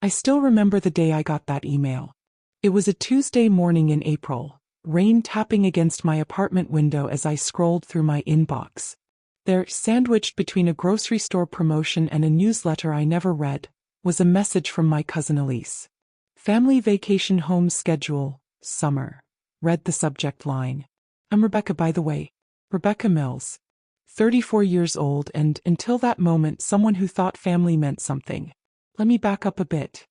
I still remember the day I got that email. It was a Tuesday morning in April, rain tapping against my apartment window as I scrolled through my inbox. There, sandwiched between a grocery store promotion and a newsletter I never read, was a message from my cousin Elise. Family vacation home schedule, summer. Read the subject line. I'm Rebecca, by the way. Rebecca Mills. 34 years old and, until that moment, someone who thought family meant something. Let me back up a bit.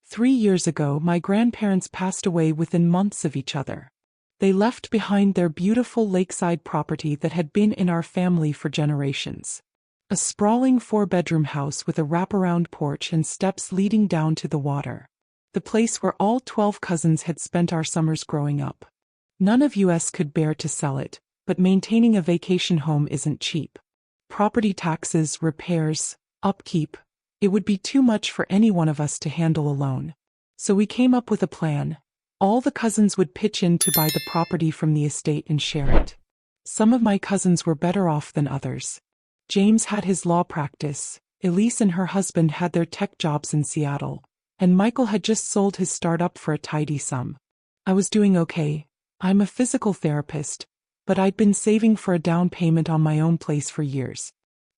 3 years ago, my grandparents passed away within months of each other. They left behind their beautiful lakeside property that had been in our family for generations. A sprawling 4-bedroom house with a wraparound porch and steps leading down to the water. The place where all 12 cousins had spent our summers growing up. None of us could bear to sell it, but maintaining a vacation home isn't cheap. Property taxes, repairs, upkeep. It would be too much for any one of us to handle alone. So we came up with a plan. All the cousins would pitch in to buy the property from the estate and share it. Some of my cousins were better off than others. James had his law practice, Elise and her husband had their tech jobs in Seattle, and Michael had just sold his startup for a tidy sum. I was doing okay. I'm a physical therapist, but I'd been saving for a down payment on my own place for years.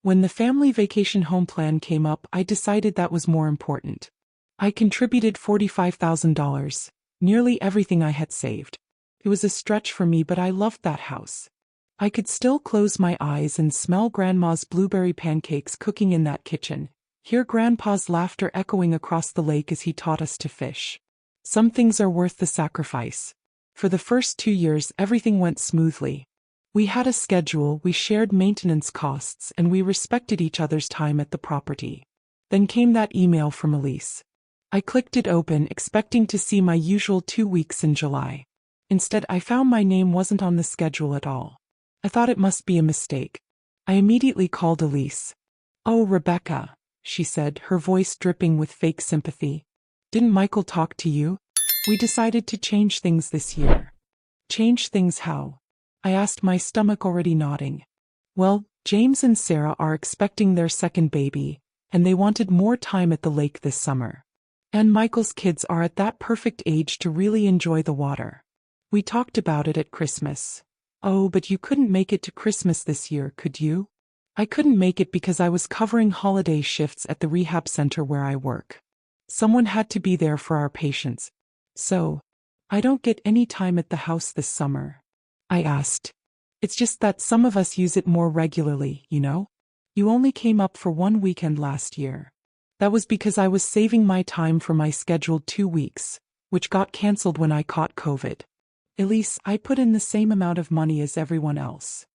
When the family vacation home plan came up, I decided that was more important. I contributed $45,000, nearly everything I had saved. It was a stretch for me, but I loved that house. I could still close my eyes and smell Grandma's blueberry pancakes cooking in that kitchen, hear Grandpa's laughter echoing across the lake as he taught us to fish. Some things are worth the sacrifice. For the first 2 years, everything went smoothly. We had a schedule, we shared maintenance costs, and we respected each other's time at the property. Then came that email from Elise. I clicked it open, expecting to see my usual 2 weeks in July. Instead, I found my name wasn't on the schedule at all. I thought it must be a mistake. I immediately called Elise. "Oh, Rebecca," she said, her voice dripping with fake sympathy. "Didn't Michael talk to you? We decided to change things this year." "Change things how?" I asked, my stomach already nodding. "Well, James and Sarah are expecting their second baby, and they wanted more time at the lake this summer. And Michael's kids are at that perfect age to really enjoy the water. We talked about it at Christmas." "Oh, but you couldn't make it to Christmas this year, could you?" "I couldn't make it because I was covering holiday shifts at the rehab center where I work. Someone had to be there for our patients. So, I don't get any time at the house this summer." I asked. "It's just that some of us use it more regularly, you know? You only came up for 1 weekend last year." "That was because I was saving my time for my scheduled 2 weeks, which got canceled when I caught COVID. Elise, I put in the same amount of money as everyone else."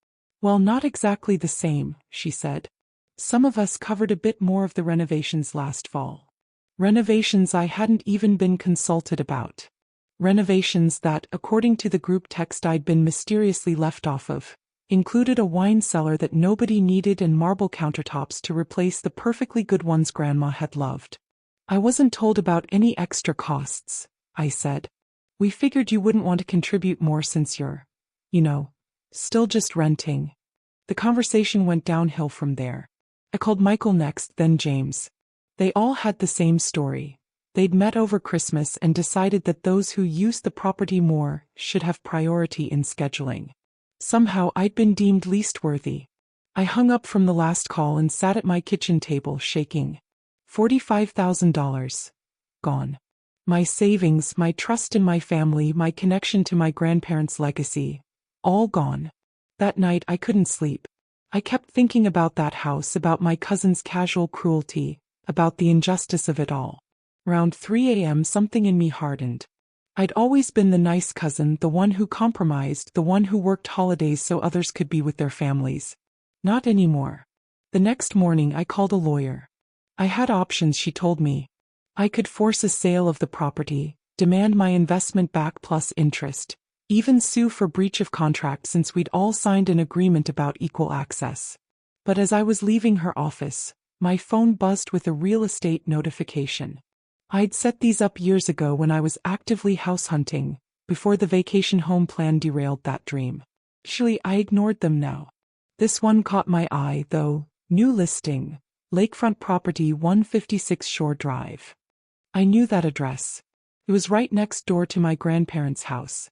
"Well, not exactly the same," she said. "Some of us covered a bit more of the renovations last fall. Renovations I hadn't even been consulted about. Renovations that, according to the group text I'd been mysteriously left off of, included a wine cellar that nobody needed and marble countertops to replace the perfectly good ones Grandma had loved." "I wasn't told about any extra costs," I said. "We figured you wouldn't want to contribute more since you're, still just renting." The conversation went downhill from there. I called Michael next, then James. They all had the same story. They'd met over Christmas and decided that those who used the property more should have priority in scheduling. Somehow I'd been deemed least worthy. I hung up from the last call and sat at my kitchen table shaking. $45,000. Gone. My savings, my trust in my family, my connection to my grandparents' legacy. All gone. That night I couldn't sleep. I kept thinking about that house, about my cousin's casual cruelty, about the injustice of it all. Around 3 a.m. something in me hardened. I'd always been the nice cousin, the one who compromised, the one who worked holidays so others could be with their families. Not anymore. The next morning I called a lawyer. I had options, she told me. I could force a sale of the property, demand my investment back plus interest, even sue for breach of contract since we'd all signed an agreement about equal access. But as I was leaving her office, my phone buzzed with a real estate notification. I'd set these up years ago when I was actively house hunting, before the vacation home plan derailed that dream. Actually, I ignored them now. This one caught my eye, though. New listing. Lakefront property, 156 Shore Drive. I knew that address. It was right next door to my grandparents' house.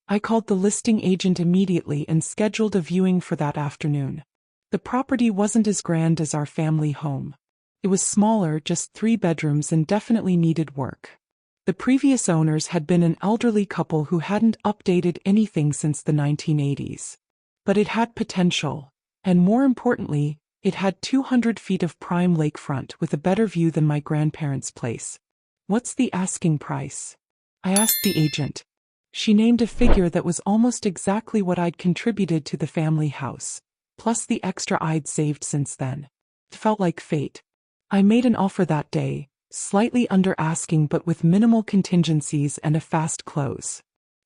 I called the listing agent immediately and scheduled a viewing for that afternoon. The property wasn't as grand as our family home. It was smaller, just 3 bedrooms, and definitely needed work. The previous owners had been an elderly couple who hadn't updated anything since the 1980s. But it had potential, and more importantly, it had 200 feet of prime lakefront with a better view than my grandparents' place. "What's the asking price?" I asked the agent. She named a figure that was almost exactly what I'd contributed to the family house, plus the extra I'd saved since then. It felt like fate. I made an offer that day, slightly under asking but with minimal contingencies and a fast close.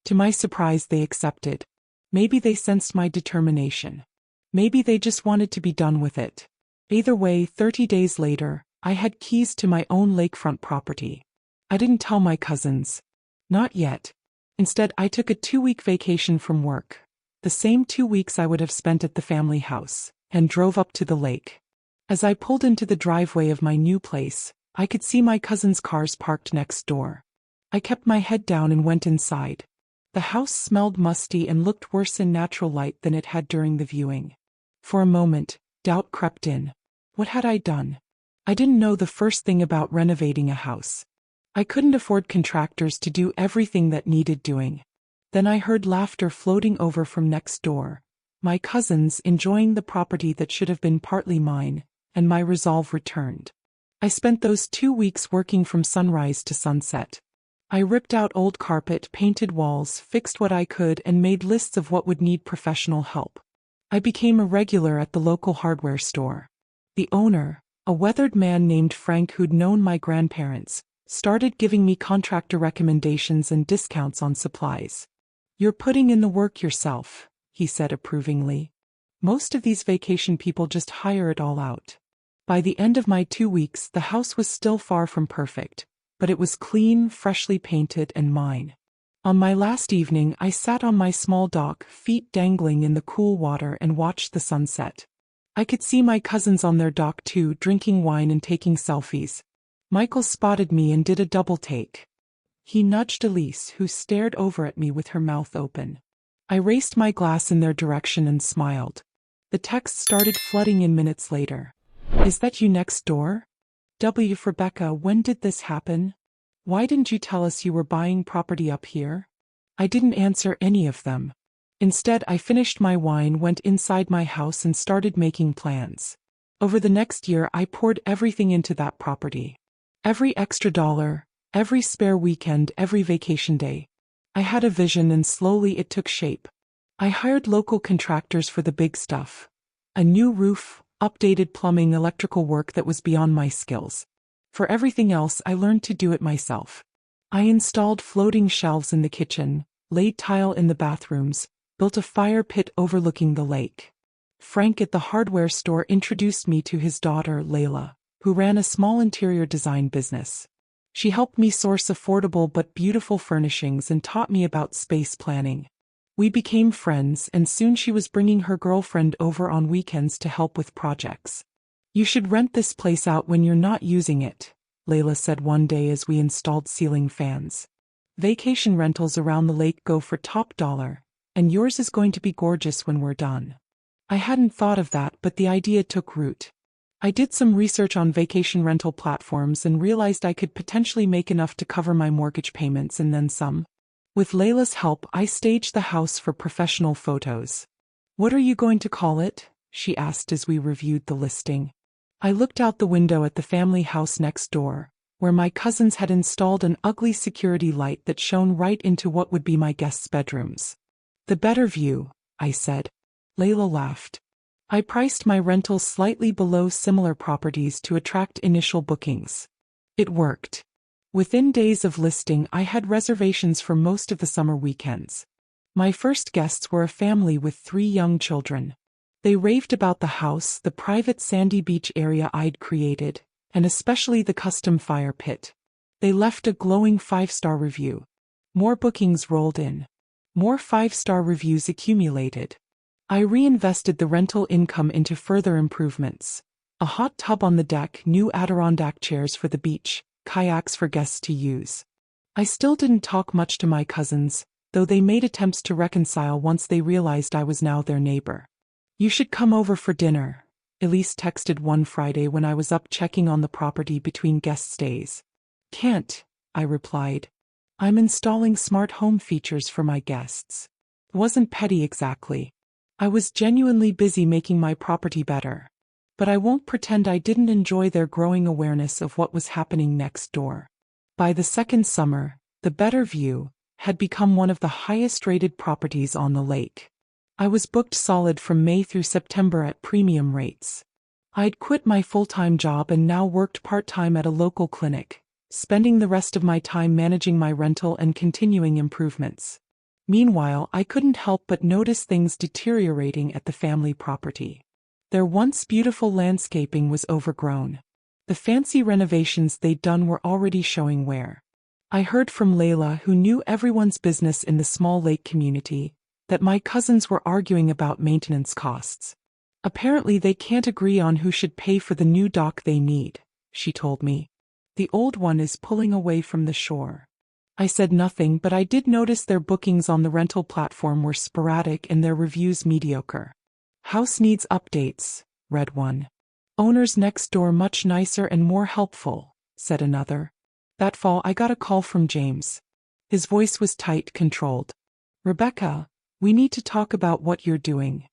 To my surprise, they accepted. Maybe they sensed my determination. Maybe they just wanted to be done with it. Either way, 30 days later, I had keys to my own lakefront property. I didn't tell my cousins. Not yet. Instead, I took a 2-week vacation from work, the same 2 weeks I would have spent at the family house, and drove up to the lake. As I pulled into the driveway of my new place, I could see my cousins' cars parked next door. I kept my head down and went inside. The house smelled musty and looked worse in natural light than it had during the viewing. For a moment, doubt crept in. What had I done? I didn't know the first thing about renovating a house. I couldn't afford contractors to do everything that needed doing. Then I heard laughter floating over from next door, my cousins enjoying the property that should have been partly mine, and my resolve returned. I spent those 2 weeks working from sunrise to sunset. I ripped out old carpet, painted walls, fixed what I could, and made lists of what would need professional help. I became a regular at the local hardware store. The owner, a weathered man named Frank who'd known my grandparents, started giving me contractor recommendations and discounts on supplies. "You're putting in the work yourself," he said approvingly. "Most of these vacation people just hire it all out." By the end of my 2 weeks, the house was still far from perfect, but it was clean, freshly painted, and mine. On my last evening, I sat on my small dock, feet dangling in the cool water, and watched the sunset. I could see my cousins on their dock too, drinking wine and taking selfies. Michael spotted me and did a double take. He nudged Elise, who stared over at me with her mouth open. I raised my glass in their direction and smiled. The texts started flooding in minutes later. "Is that you next door? W. for Becca, when did this happen? Why didn't you tell us you were buying property up here?" I didn't answer any of them. Instead, I finished my wine, went inside my house, and started making plans. Over the next year, I poured everything into that property. Every extra dollar, every spare weekend, every vacation day. I had a vision, and slowly it took shape. I hired local contractors for the big stuff. A new roof, updated plumbing, electrical work that was beyond my skills. For everything else, I learned to do it myself. I installed floating shelves in the kitchen, laid tile in the bathrooms, built a fire pit overlooking the lake. Frank at the hardware store introduced me to his daughter, Layla, who ran a small interior design business. She helped me source affordable but beautiful furnishings and taught me about space planning. We became friends, and soon she was bringing her girlfriend over on weekends to help with projects. "You should rent this place out when you're not using it," Layla said one day as we installed ceiling fans. "Vacation rentals around the lake go for top dollar, and yours is going to be gorgeous when we're done." I hadn't thought of that, but the idea took root. I did some research on vacation rental platforms and realized I could potentially make enough to cover my mortgage payments and then some. With Layla's help, I staged the house for professional photos. "What are you going to call it?" she asked as we reviewed the listing. I looked out the window at the family house next door, where my cousins had installed an ugly security light that shone right into what would be my guests' bedrooms. "The better view," I said. Layla laughed. I priced my rentals slightly below similar properties to attract initial bookings. It worked. Within days of listing, I had reservations for most of the summer weekends. My first guests were a family with 3 young children. They raved about the house, the private sandy beach area I'd created, and especially the custom fire pit. They left a glowing 5-star review. More bookings rolled in. More 5-star reviews accumulated. I reinvested the rental income into further improvements. A hot tub on the deck, new Adirondack chairs for the beach, kayaks for guests to use. I still didn't talk much to my cousins, though they made attempts to reconcile once they realized I was now their neighbor. "You should come over for dinner," Elise texted one Friday when I was up checking on the property between guest stays. "Can't," I replied. "I'm installing smart home features for my guests." It wasn't petty exactly. I was genuinely busy making my property better. But I won't pretend I didn't enjoy their growing awareness of what was happening next door. By the second summer, the Better View had become one of the highest-rated properties on the lake. I was booked solid from May through September at premium rates. I'd quit my full-time job and now worked part-time at a local clinic, spending the rest of my time managing my rental and continuing improvements. Meanwhile, I couldn't help but notice things deteriorating at the family property. Their once beautiful landscaping was overgrown. The fancy renovations they'd done were already showing wear. I heard from Layla, who knew everyone's business in the small lake community, that my cousins were arguing about maintenance costs. "Apparently they can't agree on who should pay for the new dock they need," she told me. "The old one is pulling away from the shore." I said nothing, but I did notice their bookings on the rental platform were sporadic and their reviews mediocre. "House needs updates," read one. "Owners next door much nicer and more helpful," said another. That fall I got a call from James. His voice was tight, controlled. "Rebecca, we need to talk about what you're doing."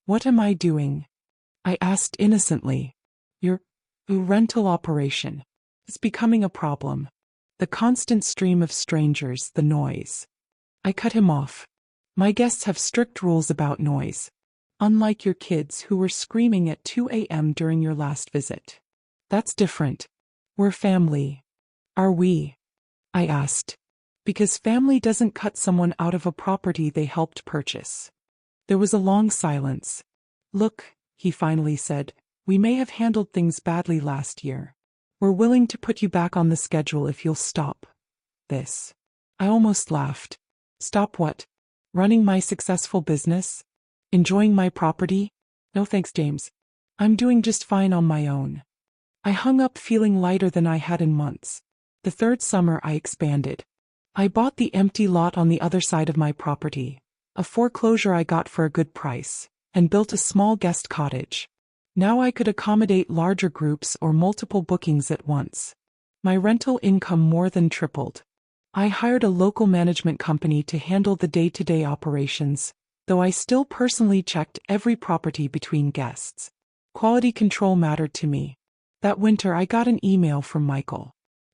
"What am I doing?" I asked innocently. "Your rental operation. It's becoming a problem. The constant stream of strangers, the noise." I cut him off. "My guests have strict rules about noise. Unlike your kids who were screaming at 2 a.m. during your last visit. That's different. We're family." "Are we?" I asked. "Because family doesn't cut someone out of a property they helped purchase." There was a long silence. "Look," he finally said, "we may have handled things badly last year. We're willing to put you back on the schedule if you'll stop this." I almost laughed. "Stop what? Running my successful business? Enjoying my property? No thanks, James. I'm doing just fine on my own." I hung up feeling lighter than I had in months. The third summer I expanded. I bought the empty lot on the other side of my property, a foreclosure I got for a good price, and built a small guest cottage. Now I could accommodate larger groups or multiple bookings at once. My rental income more than tripled. I hired a local management company to handle the day-to-day operations, though I still personally checked every property between guests. Quality control mattered to me. That winter I got an email from Michael.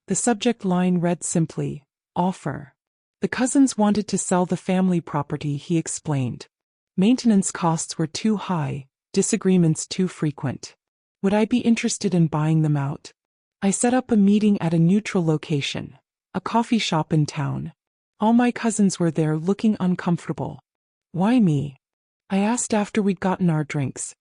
The subject line read simply, "Offer." The cousins wanted to sell the family property, he explained. Maintenance costs were too high, disagreements too frequent. Would I be interested in buying them out? I set up a meeting at a neutral location, a coffee shop in town. All my cousins were there looking uncomfortable. "Why me?" I asked after we'd gotten our drinks.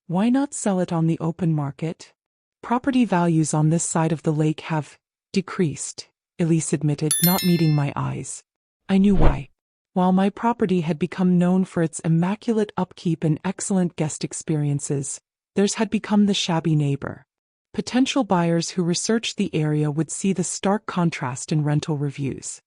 "Why not sell it on the open market? Property values on this side of the lake have decreased," Elise admitted, not meeting my eyes. I knew why. While my property had become known for its immaculate upkeep and excellent guest experiences, theirs had become the shabby neighbor. Potential buyers who researched the area would see the stark contrast in rental reviews.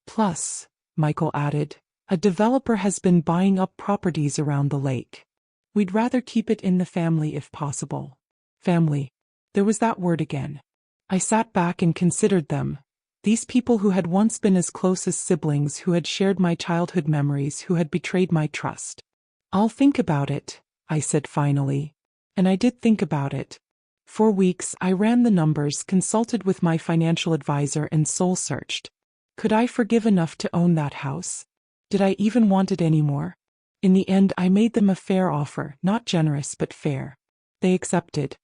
"Plus," Michael added, "a developer has been buying up properties around the lake. We'd rather keep it in the family if possible." Family. There was that word again. I sat back and considered them. These people who had once been as close as siblings, who had shared my childhood memories, who had betrayed my trust. "I'll think about it," I said finally. And I did think about it. For weeks I ran the numbers, consulted with my financial advisor, and soul-searched. Could I forgive enough to own that house? Did I even want it anymore? In the end I made them a fair offer, not generous but fair. They accepted.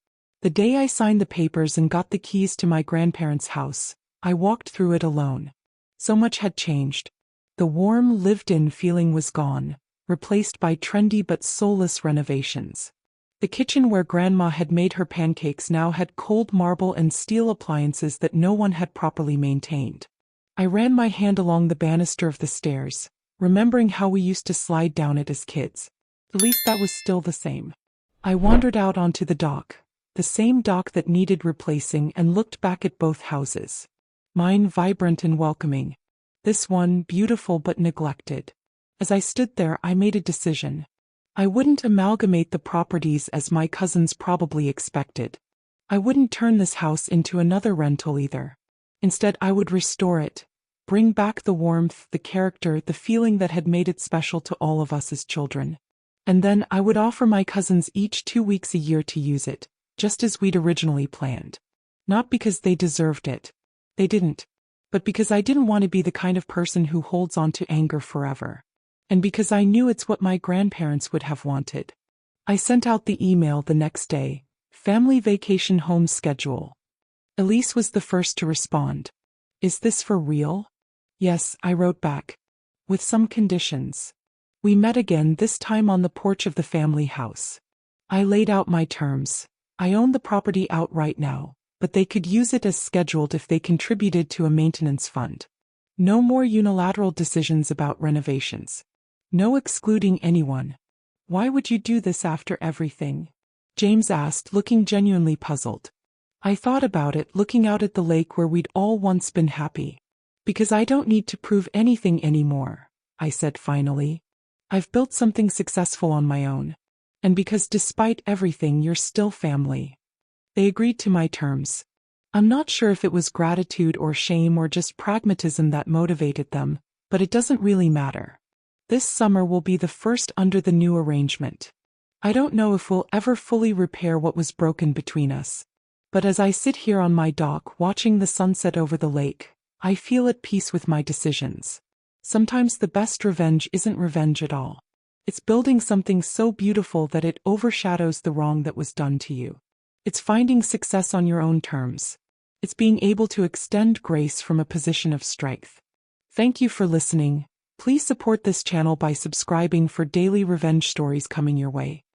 The day I signed the papers and got the keys to my grandparents' house, I walked through it alone. So much had changed. The warm, lived-in feeling was gone, replaced by trendy but soulless renovations. The kitchen where Grandma had made her pancakes now had cold marble and steel appliances that no one had properly maintained. I ran my hand along the banister of the stairs, remembering how we used to slide down it as kids. At least that was still the same. I wandered out onto the dock, the same dock that needed replacing, and looked back at both houses. Mine vibrant and welcoming. This one beautiful but neglected. As I stood there, I made a decision. I wouldn't amalgamate the properties as my cousins probably expected. I wouldn't turn this house into another rental either. Instead, I would restore it, bring back the warmth, the character, the feeling that had made it special to all of us as children. And then I would offer my cousins each 2 weeks a year to use it, just as we'd originally planned. Not because they deserved it. They didn't. But because I didn't want to be the kind of person who holds on to anger forever. And because I knew it's what my grandparents would have wanted. I sent out the email the next day. Family vacation home schedule. Elise was the first to respond. Is this for real? Yes, I wrote back. With some conditions. We met again, this time on the porch of the family house. I laid out my terms. I own the property outright now, but they could use it as scheduled if they contributed to a maintenance fund. No more unilateral decisions about renovations. No excluding anyone. Why would you do this after everything? James asked, looking genuinely puzzled. I thought about it, looking out at the lake where we'd all once been happy. Because I don't need to prove anything anymore, I said finally. I've built something successful on my own. And because despite everything, you're still family. They agreed to my terms. I'm not sure if it was gratitude or shame or just pragmatism that motivated them, but it doesn't really matter. This summer will be the first under the new arrangement. I don't know if we'll ever fully repair what was broken between us. But as I sit here on my dock watching the sunset over the lake, I feel at peace with my decisions. Sometimes the best revenge isn't revenge at all. It's building something so beautiful that it overshadows the wrong that was done to you. It's finding success on your own terms. It's being able to extend grace from a position of strength. Thank you for listening. Please support this channel by subscribing for daily revenge stories coming your way.